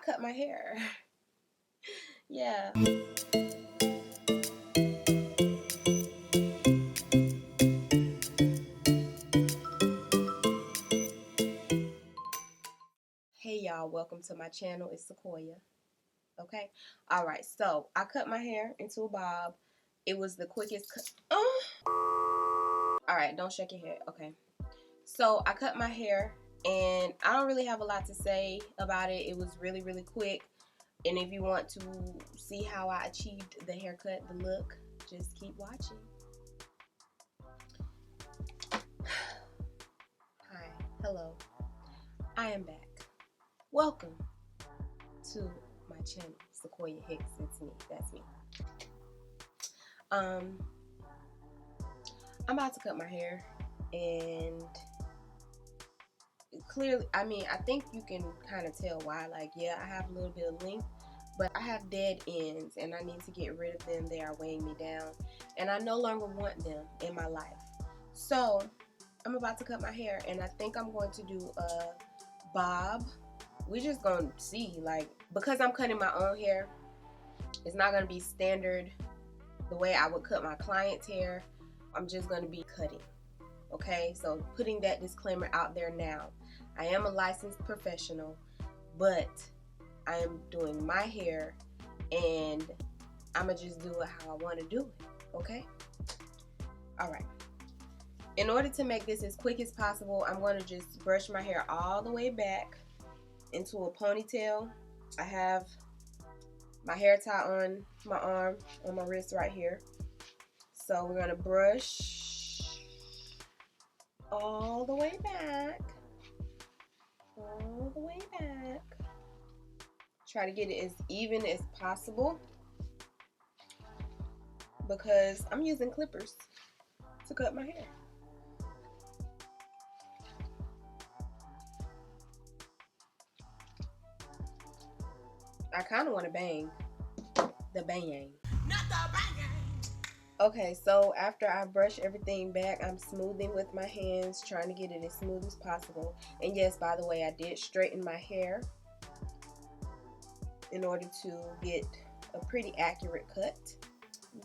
cut my hair. Yeah. Hey y'all, welcome to my channel. It's Sekoya. Okay. Alright, so I cut my hair into a bob. It was the quickest cut. Alright, don't shake your head. Okay. So I cut my hair, and I don't really have a lot to say about it. It was really, really quick. And if you want to see how I achieved the haircut, the look, just keep watching. Hi. Hello. I am back. Welcome to my channel, Sekoya Hicks. It's me. That's me. I'm about to cut my hair, and clearly, I think you can kind of tell why. Like, yeah, I have a little bit of length, but I have dead ends, and I need to get rid of them. They are weighing me down, and I no longer want them in my life. So I'm about to cut my hair, and I think I'm going to do a bob. We're just gonna see, like, because I'm cutting my own hair, it's not gonna be standard the way I would cut my client's hair. I'm just gonna be cutting. Okay, so putting that disclaimer out there now. I am a licensed professional, but I am doing my hair, and I'ma just do it how I want to do it. Okay. All right. In order to make this as quick as possible, I'm going to just brush my hair all the way back into a ponytail. I have my hair tie on my arm, on my wrist right here. So we're going to brush all the way back. All the way back. Try to get it as even as possible, because I'm using clippers to cut my hair. I kind of want to bang. The bang. Not the bang. Okay, so after I brush everything back, I'm smoothing with my hands, trying to get it as smooth as possible. And yes, by the way, I did straighten my hair in order to get a pretty accurate cut.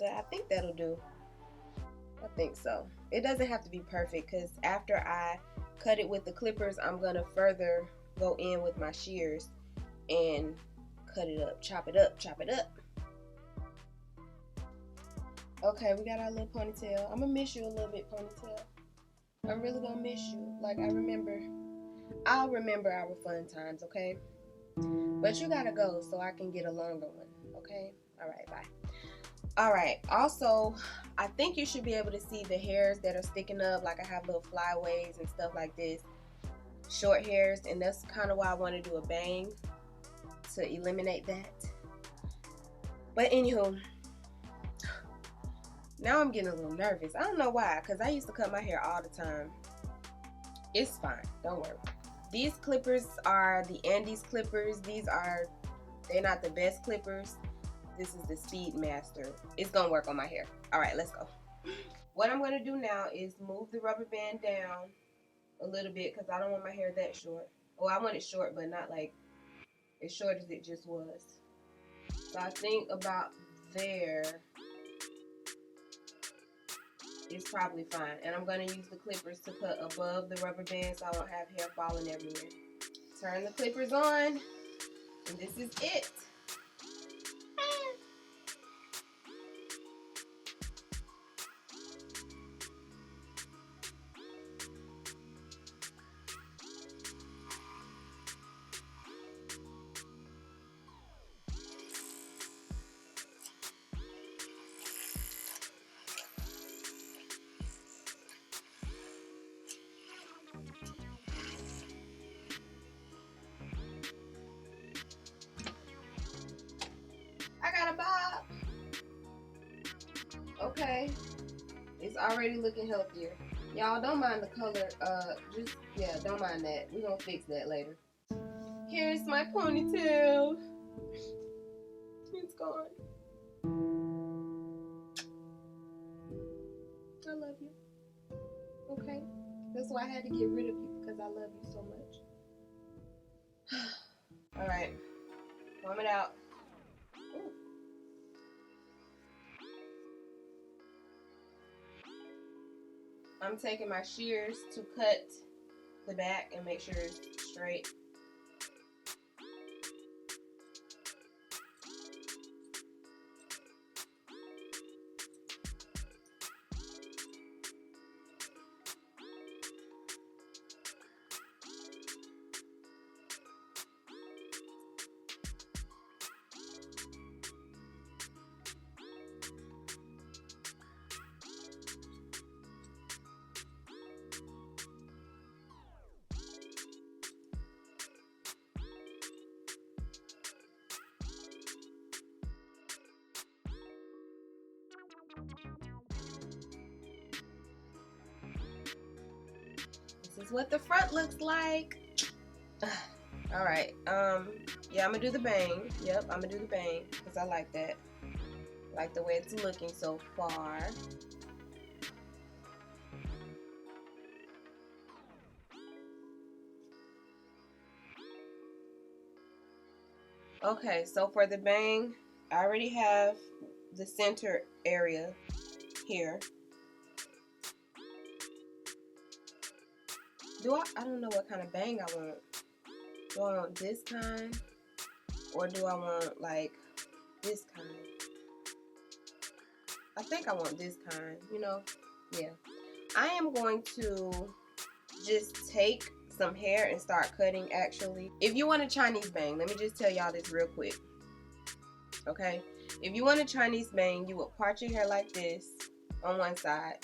I think that'll do. I think so. It doesn't have to be perfect, because after I cut it with the clippers, I'm going to further go in with my shears and cut it up, chop it up, chop it up. Okay, we got our little ponytail. I'm gonna miss you a little bit, ponytail. I'm really gonna miss you. Like, I'll remember our fun times, okay? But you gotta go so I can get a longer one, okay? Alright, bye. Alright, also, I think you should be able to see the hairs that are sticking up. Like, I have little flyaways and stuff like this. Short hairs, and that's kind of why I want to do a bang, to eliminate that. But anywho, now I'm getting a little nervous. I don't know why, because I used to cut my hair all the time. It's fine, don't worry. These clippers are the Andes clippers. They're not the best clippers. This is the Speed Master. It's gonna work on my hair. Alright, let's go. What I'm gonna do now is move the rubber band down a little bit, because I don't want my hair that short. Well, I want it short, but not like as short as it just was. So I think about there is probably fine. And I'm going to use the clippers to cut above the rubber band so I won't have hair falling everywhere. Turn the clippers on, and this is it. I got a bob. Okay, it's already looking healthier. Y'all, don't mind the color. Don't mind that. We're gonna fix that later. Here's my ponytail. It's gone. I love you. Okay, that's why I had to get rid of you, because I love you so much. All right. Comb it out. Ooh. I'm taking my shears to cut the back and make sure it's straight. This is what the front looks like. All right. Yeah, I'm gonna do the bang. Yep, I'm gonna do the bang because I like that. Like the way it's looking so far. Okay, so for the bang, I already have the center area here. I don't know what kind of bang I want. Do I want this kind? Or do I want like this kind? I think I want this kind, you know? Yeah. I am going to just take some hair and start cutting actually. If you want a Chinese bang, let me just tell y'all this real quick. Okay? If you want a Chinese bang, you would part your hair like this on one side.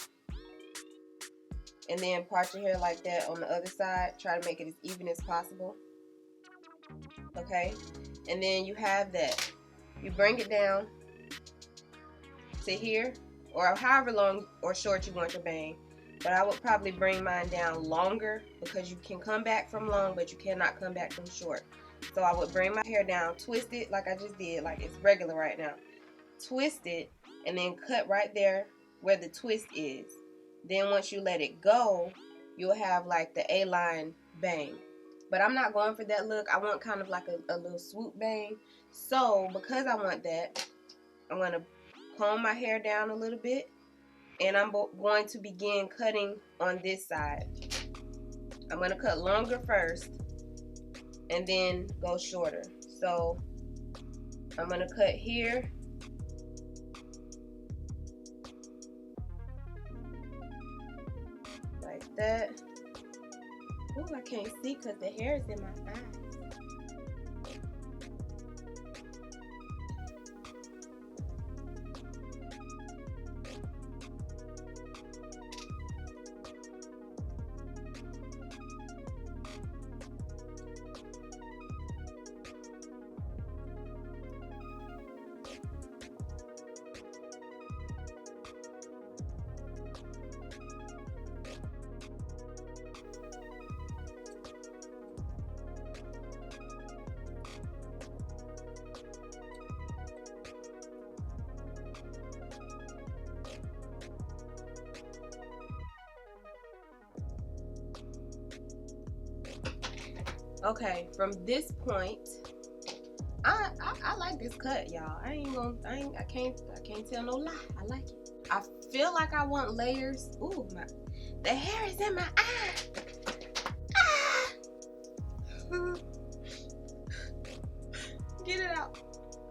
And then part your hair like that on the other side. Try to make it as even as possible. Okay? And then you have that. You bring it down to here, or however long or short you want your bang. But I would probably bring mine down longer because you can come back from long, but you cannot come back from short. So I would bring my hair down, twist it like I just did, like it's regular right now. Twist it, and then cut right there where the twist is. Then once you let it go, you'll have like the A-line bang. But I'm not going for that look. I want kind of like a little swoop bang. So because I want that, I'm going to comb my hair down a little bit. And I'm going to begin cutting on this side. I'm going to cut longer first and then go shorter. So I'm going to cut here. Like that. Ooh, I can't see because the hair is in my eye. Okay, from this point, I like this cut, y'all. I can't tell no lie. I like it. I feel like I want layers. Ooh, the hair is in my eye. Ah! Get it out.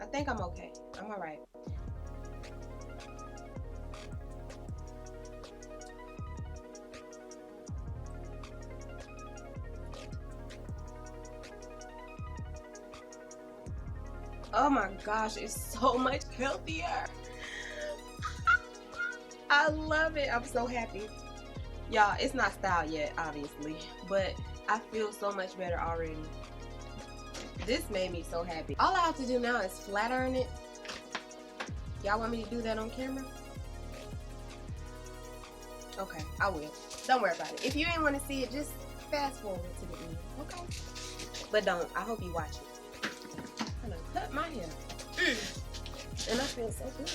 I think I'm okay. I'm all right. Oh my gosh, it's so much healthier. I love it. I'm so happy. Y'all, it's not styled yet, obviously, but I feel so much better already. This made me so happy. All I have to do now is flat iron it. Y'all want me to do that on camera? Okay, I will. Don't worry about it. If you ain't want to see it, just fast forward to the end, okay? But don't. I hope you watch it. I'm gonna cut my hair. And I feel so good.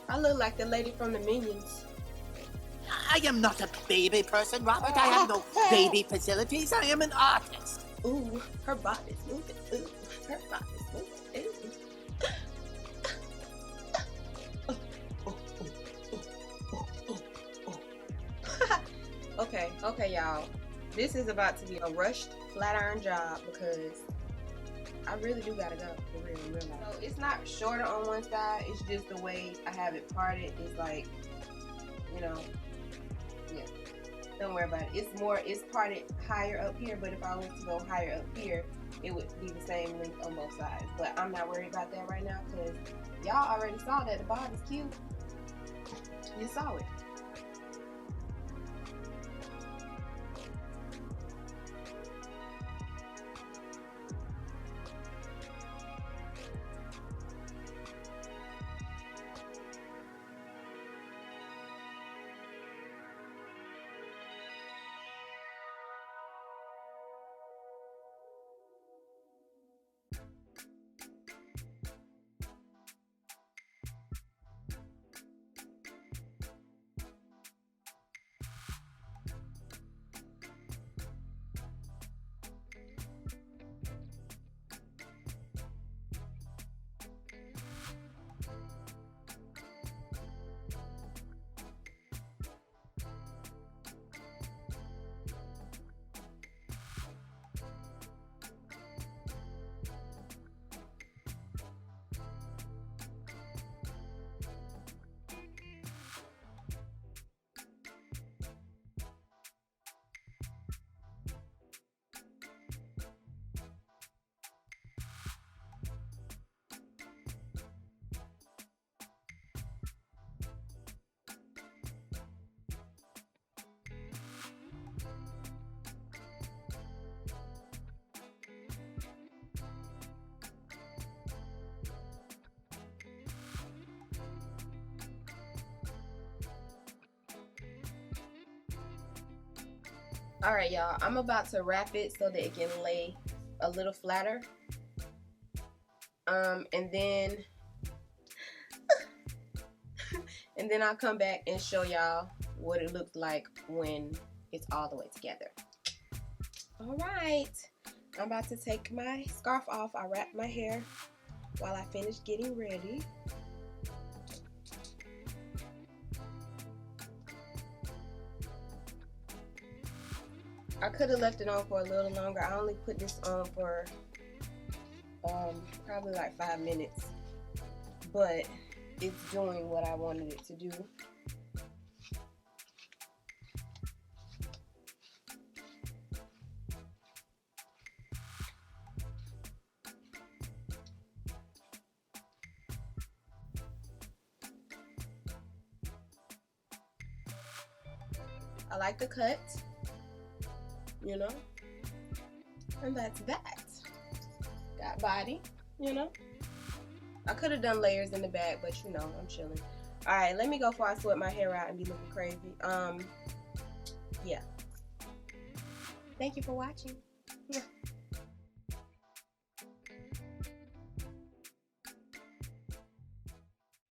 I look like the lady from the Minions. I am not a baby person, Robert. I have no baby facilities. I am an artist. Ooh, her body's moving. Ooh, her body's moving. Ooh. Okay, y'all. This is about to be a rushed flat iron job because I really do gotta go for real, in real life. So it's not shorter on one side. It's just the way I have it parted. It's like, you know, yeah. Don't worry about it. It's parted higher up here, but if I was to go higher up here, it would be the same length on both sides. But I'm not worried about that right now because y'all already saw that the bob is cute. You saw it. All right, y'all, I'm about to wrap it so that it can lay a little flatter. And then I'll come back and show y'all what it looks like when it's all the way together. All right, I'm about to take my scarf off. I wrapped my hair while I finish getting ready. I could have left it on for a little longer. I only put this on for probably like 5 minutes, but it's doing what I wanted it to do. I like the cut, you know, and that's that. Got body, you know. I could have done layers in the back, but you know, I'm chilling. All right, let me go before I sweat my hair out and be looking crazy. Yeah. Thank you for watching. Yeah.